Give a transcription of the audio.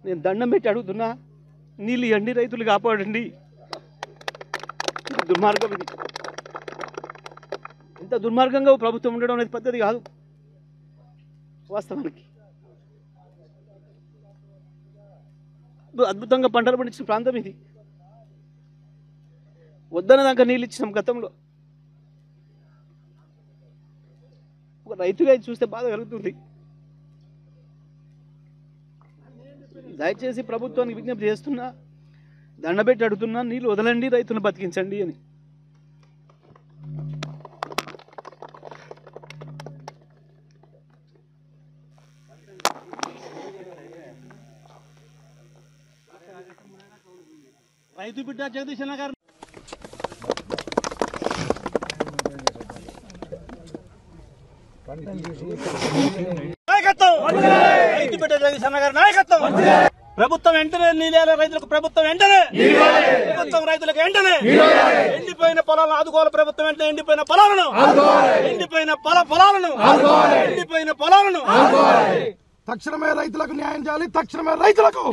నేను దండం పెట్టి అడుగుతున్నా, నీళ్ళు ఇవ్వండి, రైతులు కాపాడండి. దుర్మార్గం ఇది. ఇంత దుర్మార్గంగా ప్రభుత్వం ఉండడం అనేది పద్ధతి కాదు వాస్తవానికి. అద్భుతంగా పంటలు పండించిన ప్రాంతం ఇది. వద్దన దాకా నీళ్ళు ఇచ్చినాం గతంలో. ఒక రైతుగా చూస్తే బాధ కలుగుతుంది. దయచేసి ప్రభుత్వానికి విజ్ఞప్తి చేస్తున్నా, దండబెట్టి అడుగుతున్నా, నీళ్ళు వదలండి, రైతులను బతికించండి అని. రైతు బిడ్డ జగదీశ్ అన్న గారు నాయకత్వం, రైతు బిడ్డ జగదీశ్ అన్న గారి నాయకత్వం. ప్రభుత్వం వెంటనే నీళ్ళ రైతులకు, ప్రభుత్వం వెంటనే, ప్రభుత్వం రైతులకు వెంటనే ఎండిపోయిన పొలాలను ఆదుకోవాలి. ప్రభుత్వం వెంటనే ఎండిపోయిన పొలాలను, ఎండిపోయిన పొలాలను తక్షణమే రైతులకు న్యాయం చేయాలి. తక్షణమే రైతులకు